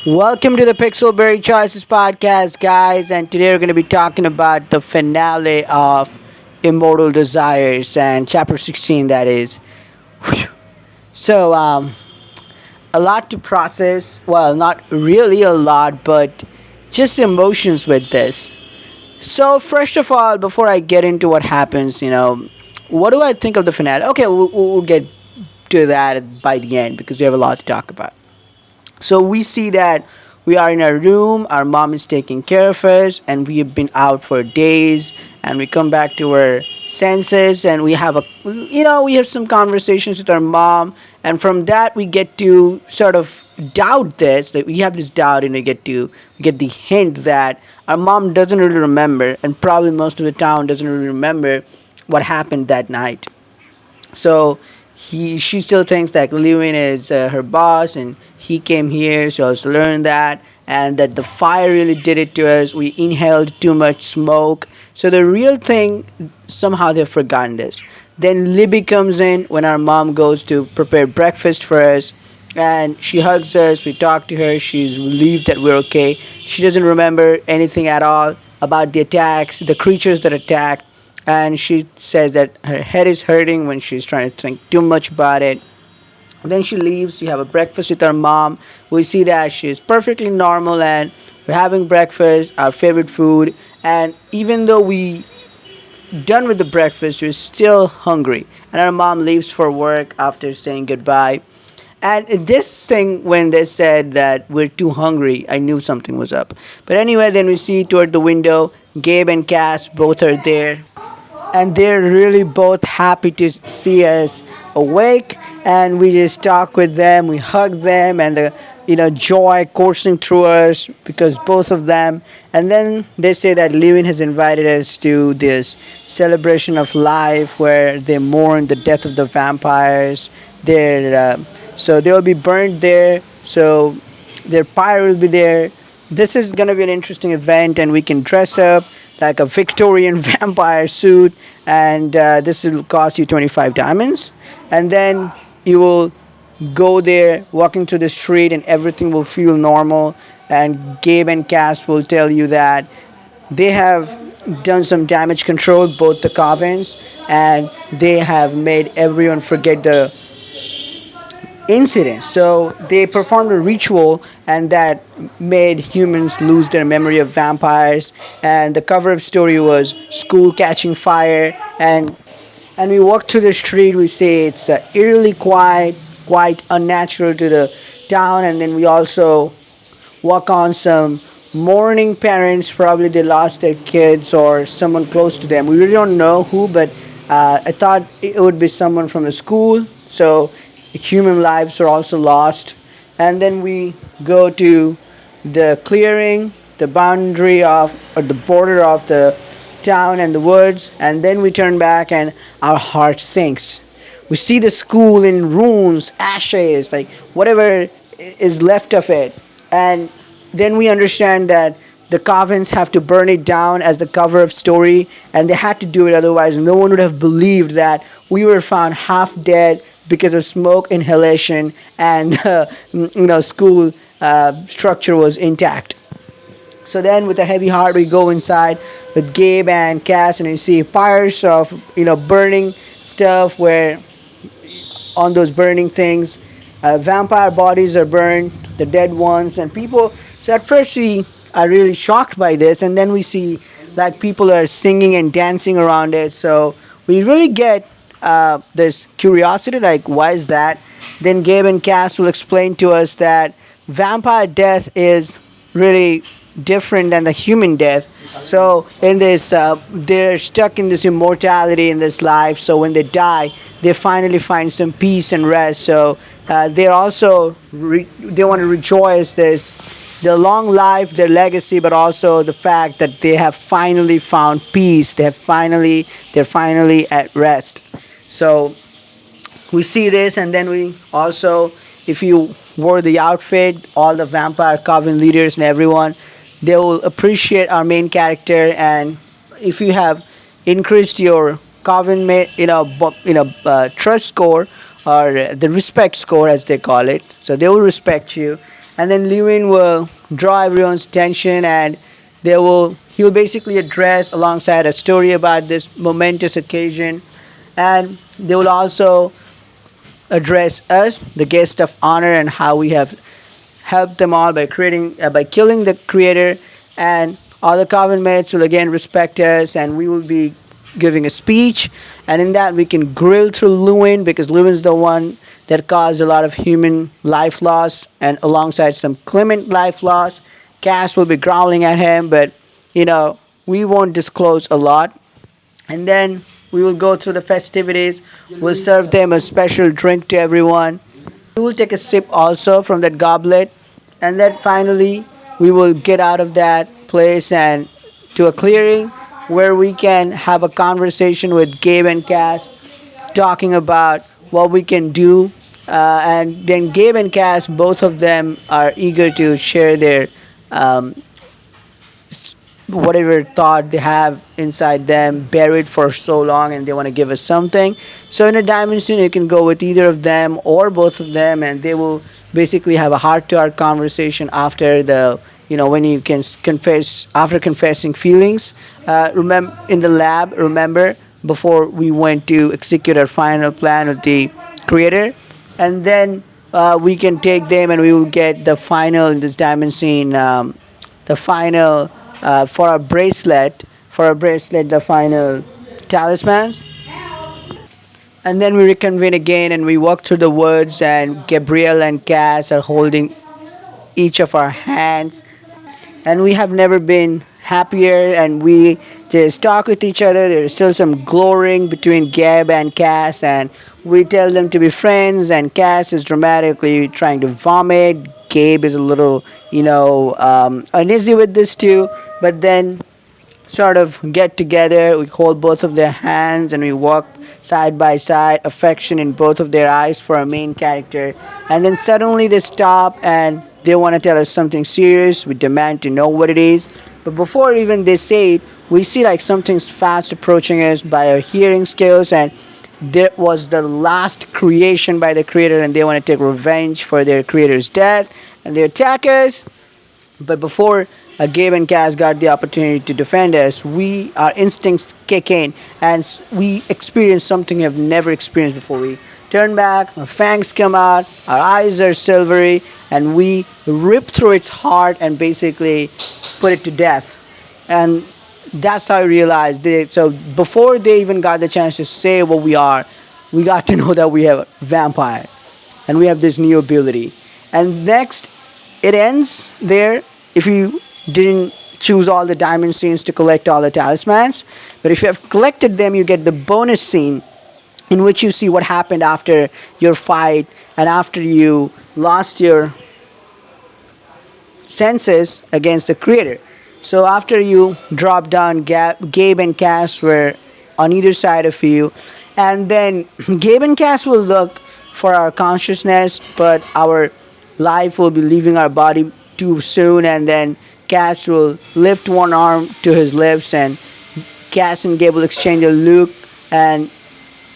Welcome to the Pixelberry Choices podcast, guys. And today we're going to be talking about the finale of Immortal Desires and chapter 16, that is. Whew. So, a lot to process. Well, not really a lot, but just emotions with this. So, first of all, before I get into what happens, what do I think of the finale? Okay, we'll get to that by the end because we have a lot to talk about. So we see that we are in our room, our mom is taking care of us, and we have been out for days, and we come back to our senses, and we have some conversations with our mom, and from that we get to sort of doubt this, that we have this doubt, and we get the hint that our mom doesn't really remember, and probably most of the town doesn't really remember what happened that night. So she still thinks that Lewin is her boss, and he came here so as to learn that, and that the fire really did it to us. We inhaled too much smoke. So the real thing, somehow they've forgotten this. Then Libby comes in when our mom goes to prepare breakfast for us, and she hugs us. We talk to her. She's relieved that we're okay. She doesn't remember anything at all about the attacks, the creatures that attacked, and she says that her head is hurting when she's trying to think too much about it. Then she leaves. You have a breakfast with her mom. We see that she's perfectly normal, and we're having breakfast, our favorite food. And even though we done with the breakfast, we're still hungry. And our mom leaves for work after saying goodbye. And this thing, when they said that we're too hungry, I knew something was up. But anyway, then we see toward the window, Gabe and Cass both are there, and they're really both happy to see us awake, and we just talk with them, we hug them, and the joy coursing through us because both of them. And then they say that Lewin has invited us to this celebration of life where they mourn the death of the vampires. So they will be burned there, so their pyre will be there. This is going to be an interesting event, and we can dress up like a Victorian vampire suit, and this will cost you 25 diamonds. And then you will go there, walking through the street, and everything will feel normal. And Gabe and Cass will tell you that they have done some damage control, both the covens, and they have made everyone forget the incident. So they performed a ritual, and that made humans lose their memory of vampires. And the cover up story was school catching fire, and we walk through the street. We say it's eerily quiet, quite unnatural to the town. And then we also walk on some mourning parents. Probably they lost their kids or someone close to them. We really don't know who, but I thought it would be someone from the school. So human lives are also lost. And then we go to the clearing, the boundary of, or the border of the town and the woods, and then we turn back and our heart sinks. We see the school in ruins, ashes, like whatever is left of it. And then we understand that the covens have to burn it down as the cover of story, and they had to do it, otherwise no one would have believed that we were found half dead because of smoke inhalation, and school structure was intact. So then, with a heavy heart, we go inside with Gabe and Cass, and you see pyres of burning stuff. Where on those burning things, vampire bodies are burned, the dead ones, and people. So at first we are really shocked by this, and then we see like people are singing and dancing around it. So we really get this curiosity, like why is that? Then Gabe and Cass will explain to us that vampire death is really different than the human death. So in this, they're stuck in this immortality in this life. So when they die, they finally find some peace and rest. So they're also they want to rejoice this their long life, their legacy, but also the fact that they have finally found peace. They're finally at rest. So we see this, and then we also, if you wore the outfit, all the vampire coven leaders and everyone, they will appreciate our main character. And if you have increased your coven, trust score, or the respect score as they call it, so they will respect you. and then Lewin will draw everyone's attention, and he will basically address alongside a story about this momentous occasion, and they will also address us, the guest of honor, and how we have helped them all by killing the creator, and all the coven mates will again respect us, and we will be giving a speech, and in that we can grill through Lewin, because Lewin's the one that caused a lot of human life loss, and alongside some Clement life loss. Cass will be growling at him, but we won't disclose a lot. And then we will go through the festivities. We'll serve them a special drink to everyone. We will take a sip also from that goblet, and then finally we will get out of that place and to a clearing where we can have a conversation with Gabe and Cass, talking about what we can do. And then Gabe and Cass, both of them are eager to share their um, whatever thought they have inside them buried for so long, and they want to give us something. So in a dimension you can go with either of them or both of them, and they will basically have a heart to heart conversation after the when you can confess, after confessing feelings. Remember, in the lab, remember, before we went to execute our final plan with the creator, and then we can take them and we will get the final in this dimension, the final for our bracelet, the final talismans. And then we reconvene again and we walk through the woods, and Gabriel and Cass are holding each of our hands, and we have never been happier, and we just talk with each other. There's still some glowing between Gab and Cass, and we tell them to be friends, and Cass is dramatically trying to vomit. Gabe is a little uneasy with this too, but then sort of get together. We hold both of their hands and we walk side by side, affection in both of their eyes for our main character. And then suddenly they stop and they want to tell us something serious. We demand to know what it is. But before even they say it, we see like something's fast approaching us by our hearing skills, and there was the last creation by the creator, and they want to take revenge for their creator's death, and they attack us. But before Gabe and Cass got the opportunity to defend us, our instincts kick in, and we experience something we have never experienced before. We turn back, our fangs come out, our eyes are silvery, and we rip through its heart and basically put it to death. And that's how I realized it. So before they even got the chance to say what we are, we got to know that we have a vampire, and we have this new ability. And next, it ends there. If you didn't choose all the diamond scenes to collect all the talismans, but if you have collected them, you get the bonus scene in which you see what happened after your fight and after you lost your senses against the creator. So after you drop down, Gabe and Cass were on either side of you, and then Gabe and Cass will look for our consciousness, but our life will be leaving our body too soon, and then Cass will lift one arm to his lips, and Cass and Gabe will exchange a look, and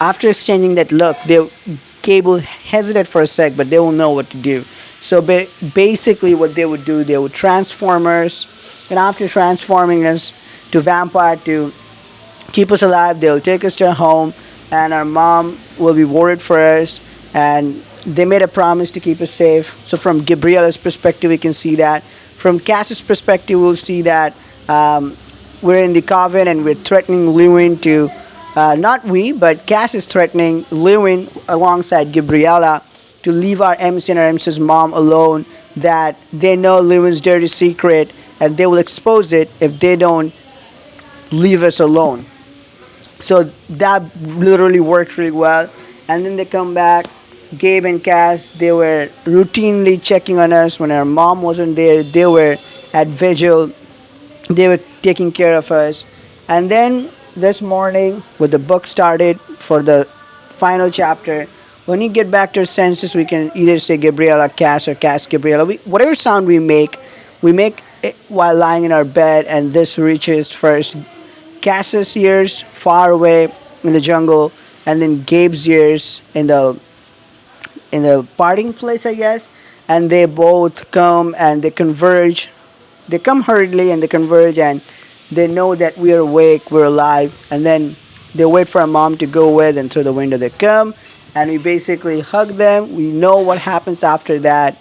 after exchanging that look, Gabe will hesitate for a sec, but they will know what to do. So basically what they would do, they would transform us, and after transforming us to vampire to keep us alive, they will take us to our home, and our mom will be worried for us, and they made a promise to keep us safe. So from Gabriella's perspective, we can see that. From Cass's perspective, we'll see that we're in the coven and we're threatening Lewin to, not we, but Cass is threatening Lewin alongside Gabriella to leave our MC and our MC's mom alone, that they know Lewin's dirty secret and they will expose it if they don't leave us alone. So that literally worked really well. And then they come back. Gabe and Cass, they were routinely checking on us when our mom wasn't there. They were at vigil. They were taking care of us. And then this morning, when the book started for the final chapter, when you get back to our senses, we can either say Gabriella Cass or Cass Gabriella. Whatever sound we make it while lying in our bed, and this reaches first Cass's ears far away in the jungle, and then Gabe's ears in the parting place, I guess, and they both come and they converge. They come hurriedly and they converge, and they know that we are awake, we're alive, and then they wait for our mom to go with, and through the window they come, and we basically hug them. We know what happens after that,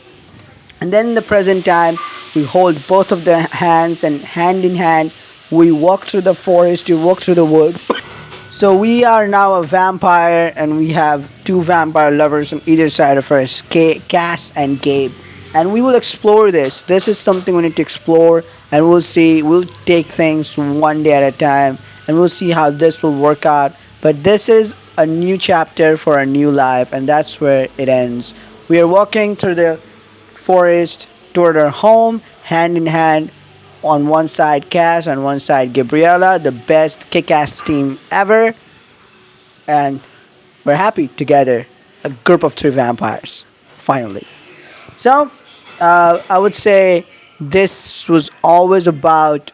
and then in the present time, we hold both of their hands, and hand in hand, we walk through the forest, we walk through the woods. So we are now a vampire, and we have two vampire lovers on either side of us, Cass and Gabe. And we will explore this. This is something we need to explore, and we'll see. We'll take things one day at a time, and we'll see how this will work out. But this is a new chapter for a new life, and that's where it ends. We are walking through the forest toward our home, hand in hand. On one side, Cass, on one side, Gabriella, the best kick ass team ever. And we're happy together. A group of three vampires, finally. So, I would say this was always about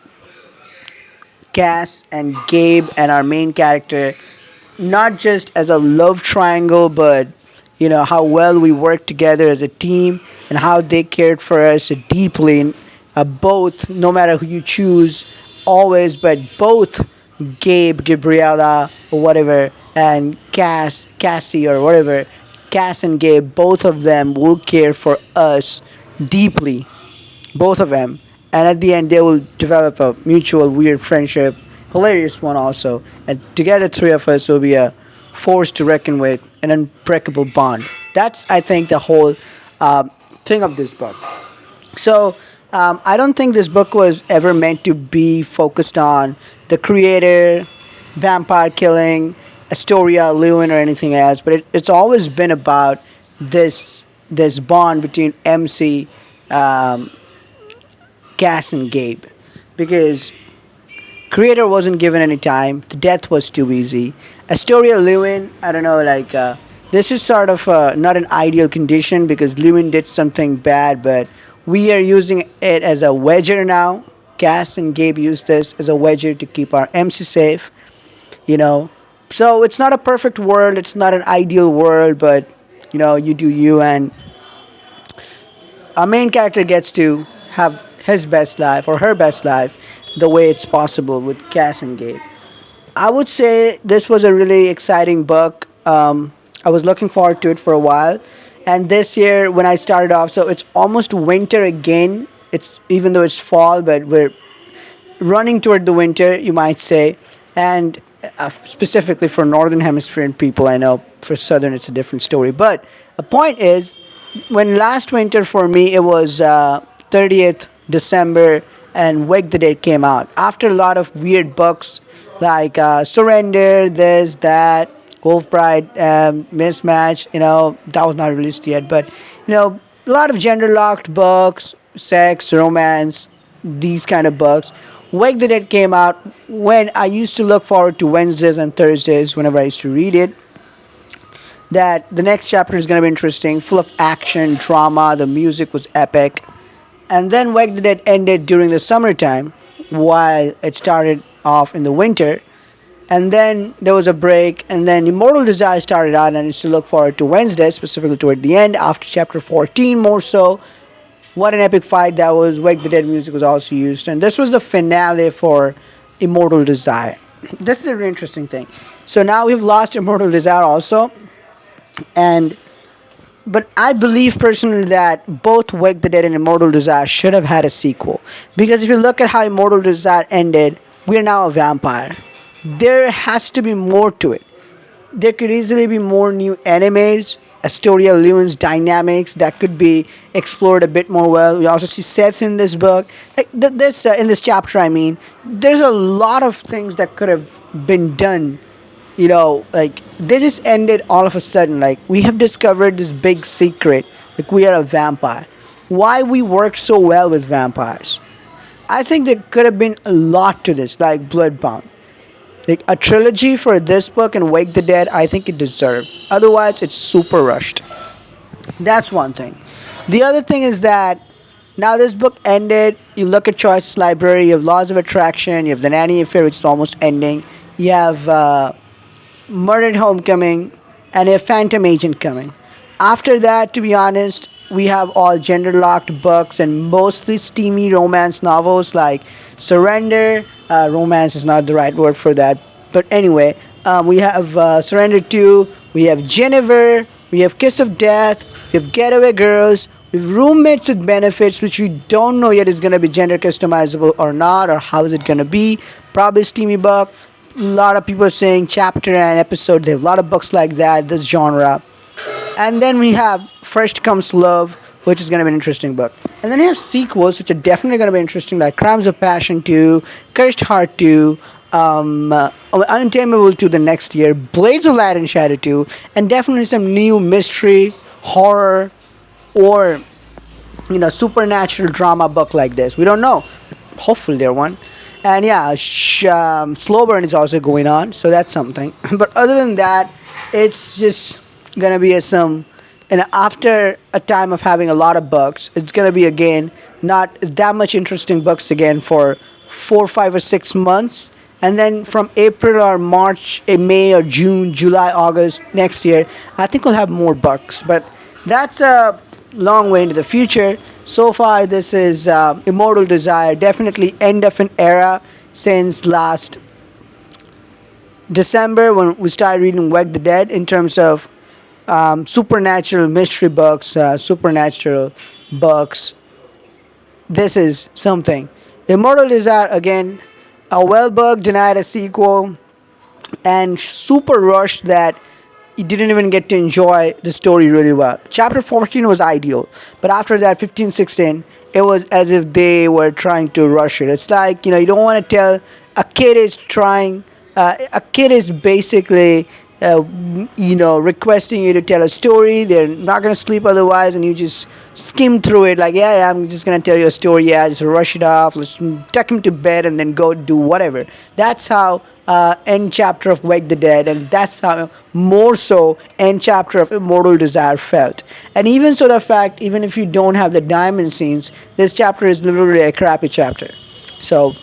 Cass and Gabe and our main character, not just as a love triangle, but how well we worked together as a team and how they cared for us deeply. Both, no matter who you choose, always, but both Gabe, Gabriella, or whatever, and Cassie, or whatever, Cass and Gabe, both of them will care for us deeply, both of them. And at the end, they will develop a mutual weird friendship, hilarious one also. And together, three of us will be a force to reckon with, an unbreakable bond. That's, I think, the whole thing of this book. So, I don't think this book was ever meant to be focused on the creator, vampire killing, Astoria, Lewin, or anything else, but it's always been about this bond between MC, Cass, and Gabe, because creator wasn't given any time. The death was too easy. Astoria, Lewin, I don't know, like this is sort of not an ideal condition because Lewin did something bad, but we are using it as a wedger now. Cass and Gabe use this as a wedger to keep our MC safe, you know. So it's not a perfect world, it's not an ideal world, but you do you, and our main character gets to have his best life or her best life the way it's possible with Cass and Gabe. I would say this was a really exciting book. I was looking forward to it for a while, and this year when I started off, so it's almost winter again. It's even though it's fall, but we're running toward the winter, you might say, and specifically for northern hemisphere people. I know for southern it's a different story, but the point is, when last winter for me it was 30th December, and Wake the Dead came out after a lot of weird books like Surrender, this, that, Wolf Bride, Mismatch. That was not released yet, but a lot of gender locked books, sex, romance, these kind of books. Wake the Dead came out when I used to look forward to Wednesdays and Thursdays whenever I used to read it. That the next chapter is going to be interesting, full of action, drama, the music was epic. And then Wake the Dead ended during the summertime while it started off in the winter. And then there was a break, and then Immortal Desire started out, and I used to look forward to Wednesday, specifically toward the end, after chapter 14 more so. What an epic fight that was. Wake the Dead music was also used. And this was the finale for Immortal Desire. This is a really interesting thing. So now we've lost Immortal Desire also. But I believe personally that both Wake the Dead and Immortal Desire should have had a sequel. Because if you look at how Immortal Desire ended, we are now a vampire. There has to be more to it. There could easily be more new animes, Astoria Lewin's dynamics that could be explored a bit more well. We also see Seth in this book, like this in this chapter. I mean, there's a lot of things that could have been done. Like they just ended all of a sudden. Like we have discovered this big secret. Like we are a vampire. Why we work so well with vampires? I think there could have been a lot to this, like Bloodbound. Like a trilogy for this book and Wake the Dead, I think it deserved. Otherwise, it's super rushed. That's one thing. The other thing is that now this book ended. You look at Choices Library, you have Laws of Attraction, you have The Nanny Affair, which is almost ending. You have Murdered Homecoming, and you have Phantom Agent coming. After that, to be honest, we have all gender locked books and mostly steamy romance novels like Surrender. Romance is not the right word for that, but anyway, we have Surrender 2, we have Jennifer, we have Kiss of Death, we have Getaway Girls, we have Roommates with Benefits, which we don't know yet is going to be gender customizable or not, or how is it going to be. Probably steamy book. A lot of people are saying chapter and episode. They have a lot of books like that, this genre. And then we have First Comes Love, which is going to be an interesting book. And then we have sequels, which are definitely going to be interesting, like Crimes of Passion 2, Cursed Heart 2, Untamable 2 the next year, Blades of Light and Shadow 2, and definitely some new mystery, horror, or supernatural drama book like this. We don't know. Hopefully there one. And yeah, slow burn is also going on, so that's something. But other than that, it's just gonna be and after a time of having a lot of books, it's gonna be again not that much interesting books again for 4, 5, or 6 months, and then from April or March, May or June, July, August next year, I think we'll have more books. But that's a long way into the future. So far, this is Immortal Desire, definitely end of an era since last December when we started reading Wake the Dead in terms of supernatural mystery books, supernatural books. This is something. Immortal Desire, again, a well book denied a sequel and super rushed that you didn't even get to enjoy the story really well. Chapter 14 was ideal, but after that, 15, 16, it was as if they were trying to rush it. It's like, you don't want to tell a kid is basically requesting you to tell a story. They're not going to sleep otherwise, and you just skim through it like, yeah, I'm just going to tell you a story. Yeah, just rush it off. Let's tuck him to bed and then go do whatever. That's how end chapter of Wake the Dead, and that's how more so end chapter of Immortal Desire felt. And even so, the fact, even if you don't have the diamond scenes, this chapter is literally a crappy chapter. So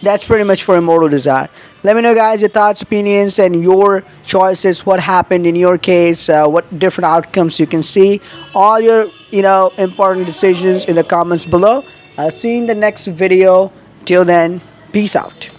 that's pretty much for Immortal Desire. Let me know, guys, your thoughts, opinions, and your choices. What happened in your case? What different outcomes you can see? All your important decisions in the comments below. See you in the next video. Till then, peace out.